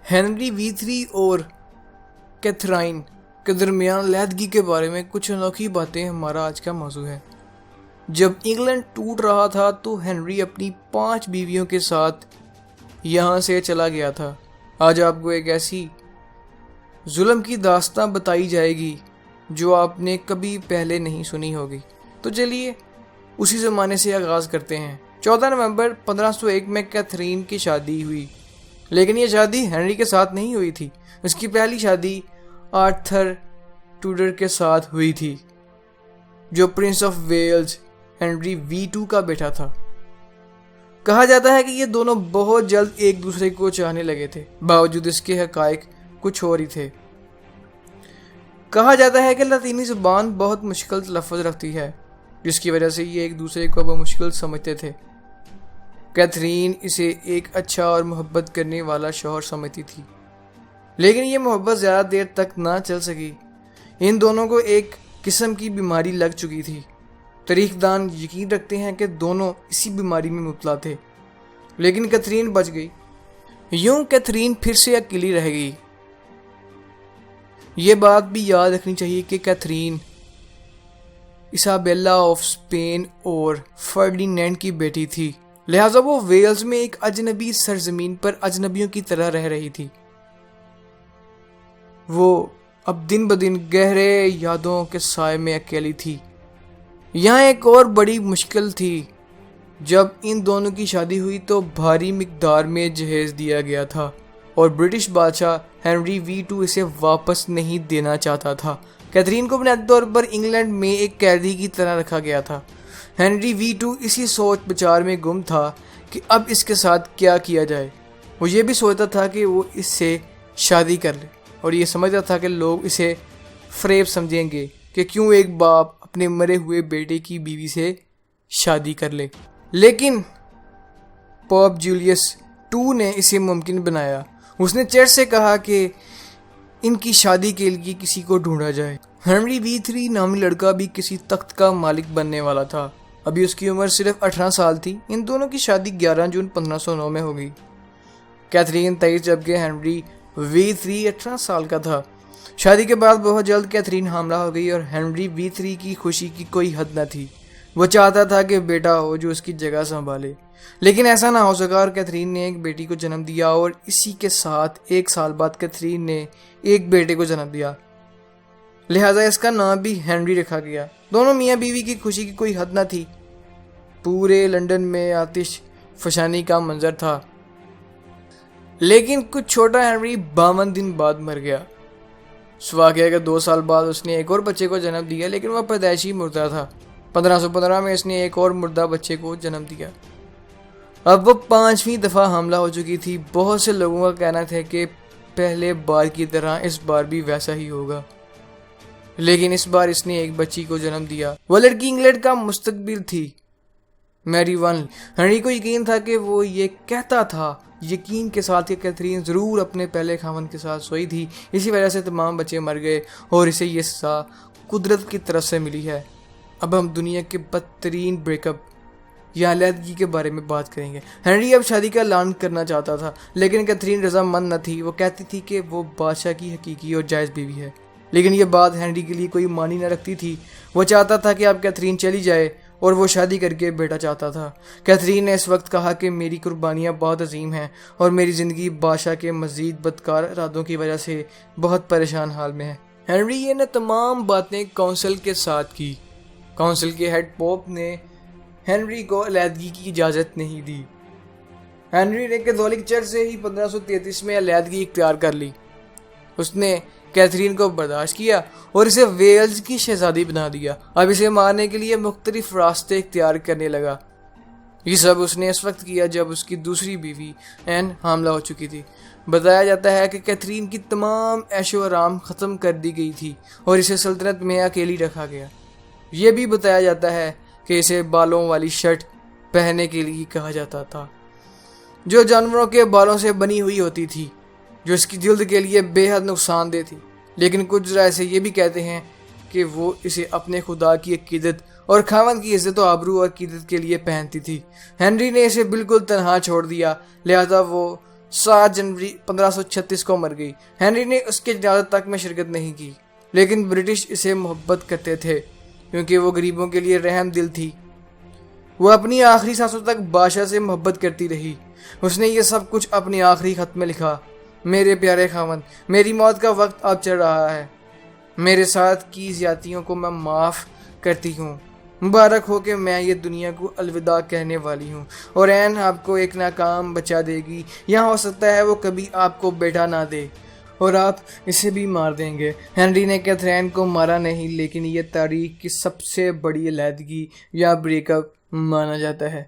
Henry وی3 اور کیتھرائن کے درمیان علیحدگی کے بارے میں کچھ انوکھی باتیں ہمارا آج کا موضوع ہے۔ جب انگلینڈ ٹوٹ رہا تھا تو ہنری اپنی 5 بیویوں کے ساتھ یہاں سے چلا گیا تھا۔ آج آپ کو ایک ایسی ظلم کی داستان بتائی جائے گی جو آپ نے کبھی پہلے نہیں سنی ہوگی۔ تو چلیے اسی زمانے سے آغاز کرتے ہیں۔ 14 نومبر 1501 میں کیتھرین کی شادی ہوئی، لیکن یہ شادی ہنری کے ساتھ نہیں ہوئی تھی۔ اس کی پہلی شادی آرتھر ٹوڈر کے ساتھ ہوئی تھی، جو پرنس آف ویلز ہنری وی2 کا بیٹا تھا۔ کہا جاتا ہے کہ یہ دونوں بہت جلد ایک دوسرے کو چاہنے لگے تھے، باوجود اس کے حقائق کچھ اور ہی تھے۔ کہا جاتا ہے کہ لاطینی زبان بہت مشکل تلفظ رکھتی ہے، جس کی وجہ سے یہ ایک دوسرے کو بمشکل سمجھتے تھے۔ کیتھرین اسے ایک اچھا اور محبت کرنے والا شوہر سمجھتی تھی، لیکن یہ محبت زیادہ دیر تک نہ چل سکی۔ ان دونوں کو ایک قسم کی بیماری لگ چکی تھی۔ تاریخ دان یقین رکھتے ہیں کہ دونوں اسی بیماری میں مبتلا تھے، لیکن کیتھرین بچ گئی۔ یوں کیتھرین پھر سے اکیلی رہ گئی۔ یہ بات بھی یاد رکھنی چاہیے کہ کیتھرین ایسابیلا آف اسپین اور فرڈینینڈ کی بیٹی تھی، لہٰذا وہ ویلز میں ایک اجنبی سرزمین پر اجنبیوں کی طرح رہ رہی تھی۔ وہ اب دن بدن گہرے یادوں کے سائے میں اکیلی تھی۔ یہاں ایک اور بڑی مشکل تھی۔ جب ان دونوں کی شادی ہوئی تو بھاری مقدار میں جہیز دیا گیا تھا اور برٹش بادشاہ ہنری وی2 اسے واپس نہیں دینا چاہتا تھا۔ کیتھرین کو بنیادی طور پر انگلینڈ میں ایک قیدی کی طرح رکھا گیا تھا۔ ہنری وی2 اسی سوچ بچار میں گم تھا کہ اب اس کے ساتھ کیا کیا جائے۔ وہ یہ بھی سوچتا تھا کہ وہ اس سے شادی کر لے، اور یہ سمجھتا تھا کہ لوگ اسے فریب سمجھیں گے کہ کیوں ایک باپ اپنے مرے ہوئے بیٹے کی بیوی سے شادی کر لے۔ لیکن پوپ جولیس II نے اسے ممکن بنایا۔ اس نے چرچ سے کہا کہ ان کی شادی کے لیے کسی کو ڈھونڈا جائے۔ ہنری وی3 نامی لڑکا بھی کسی تخت کا مالک بننے والا تھا۔ ابھی اس کی عمر صرف 18 سال تھی۔ ان دونوں کی شادی 11 جون 1509 میں ہو گئی۔ کیتھرین 23 جبکہ ہنری وی3 18 سال کا تھا۔ شادی کے بعد بہت جلد کیتھرین حاملہ ہو گئی اور ہنری وی3 کی خوشی کی کوئی حد نہ تھی۔ وہ چاہتا تھا کہ بیٹا ہو جو اس کی جگہ سنبھالے، لیکن ایسا نہ ہو سکا اور کیتھرین نے ایک بیٹی کو جنم دیا، اور اسی کے ساتھ 1 سال بعد کیتھرین نے ایک بیٹے کو جنم دیا، لہذا اس کا نام بھی ہنری رکھا گیا۔ دونوں میاں بیوی کی خوشی کی کوئی حد نہ تھی۔ پورے لندن میں آتش فشانی کا منظر تھا، لیکن کچھ چھوٹا ہنری 52 دن بعد مر گیا۔ سوا کیا کہ 2 سال بعد اس نے ایک اور بچے کو جنم دیا، لیکن وہ پیدائشی مردہ تھا۔ 1515 میں اس نے ایک اور مردہ بچے کو جنم دیا۔ اب وہ 5ویں دفعہ حاملہ ہو چکی تھی۔ بہت سے لوگوں کا کہنا تھا کہ پہلے بار کی طرح اس بار بھی ویسا ہی ہوگا، لیکن اس بار اس نے ایک بچی کو جنم دیا۔ وہ لڑکی انگلینڈ کا مستقبل تھی، میری ون۔ ہنری کو یقین تھا کہ وہ یہ کہتا تھا یقین کے ساتھ کہ کیتھرین ضرور اپنے پہلے خاوند کے ساتھ سوئی تھی، اسی وجہ سے تمام بچے مر گئے اور اسے یہ سزا قدرت کی طرف سے ملی ہے۔ اب ہم دنیا کے بدترین بریک اپ یا علیحدگی کے بارے میں بات کریں گے۔ ہنری اب شادی کا اعلان کرنا چاہتا تھا، لیکن کیتھرین رضامند نہ تھی۔ وہ کہتی تھی کہ وہ بادشاہ کی حقیقی اور جائز بیوی ہے، لیکن یہ بات ہنری کے لیے کوئی معنی نہ رکھتی تھی۔ وہ چاہتا تھا کہ اب کیتھرین چلی جائے اور وہ شادی کر کے بیٹا چاہتا تھا۔ کیتھرین نے اس وقت کہا کہ میری قربانیاں بہت عظیم ہیں اور میری زندگی بادشاہ کے مزید بدکار ارادوں کی وجہ سے بہت پریشان حال میں ہے۔ ہنری نے تمام باتیں کونسل کے ساتھ کی۔ کونسل کے ہیڈ پوپ نے ہنری کو علیحدگی کی اجازت نہیں دی۔ ہنری نے کیتھولک چرچ سے ہی 1533 میں علیحدگی اختیار کر لی۔ اس نے کیتھرین کو برداشت کیا اور اسے ویلز کی شہزادی بنا دیا۔ اب اسے مارنے کے لیے مختلف راستے اختیار کرنے لگا۔ یہ سب اس نے اس وقت کیا جب اس کی دوسری بیوی این حاملہ ہو چکی تھی۔ بتایا جاتا ہے کہ کیتھرین کی تمام عیش و آرام ختم کر دی گئی تھی اور اسے سلطنت میں اکیلی رکھا گیا۔ یہ بھی بتایا جاتا ہے کہ اسے بالوں والی شرٹ پہننے کے لیے کہا جاتا تھا، جو جانوروں کے بالوں سے بنی ہوئی ہوتی تھی، جو اس کی جلد کے لیے بے حد نقصان دہ تھی۔ لیکن کچھ ذرائع سے یہ بھی کہتے ہیں کہ وہ اسے اپنے خدا کی عقیدت اور خاوند کی عزت و آبرو اور عقیدت کے لیے پہنتی تھی۔ ہنری نے اسے بالکل تنہا چھوڑ دیا، لہذا وہ 7 جنوری 1536 کو مر گئی۔ ہنری نے اس کے جنازہ تک میں شرکت نہیں کی، لیکن برٹش اسے محبت کرتے تھے کیونکہ وہ غریبوں کے لیے رحم دل تھی۔ وہ اپنی آخری سانسوں تک بادشاہ سے محبت کرتی رہی۔ اس نے یہ سب کچھ اپنی آخری خط میں لکھا: میرے پیارے خاوند، میری موت کا وقت اب چل رہا ہے۔ میرے ساتھ کی زیادتیوں کو میں معاف کرتی ہوں۔ مبارک ہو کہ میں یہ دنیا کو الوداع کہنے والی ہوں، اور عین آپ کو ایک ناکام بچہ دے گی، یا ہو سکتا ہے وہ کبھی آپ کو بیٹا نہ دے اور آپ اسے بھی مار دیں گے۔ ہنری نے کیتھرین کو مارا نہیں، لیکن یہ تاریخ کی سب سے بڑی علیحدگی یا بریک اپ مانا جاتا ہے۔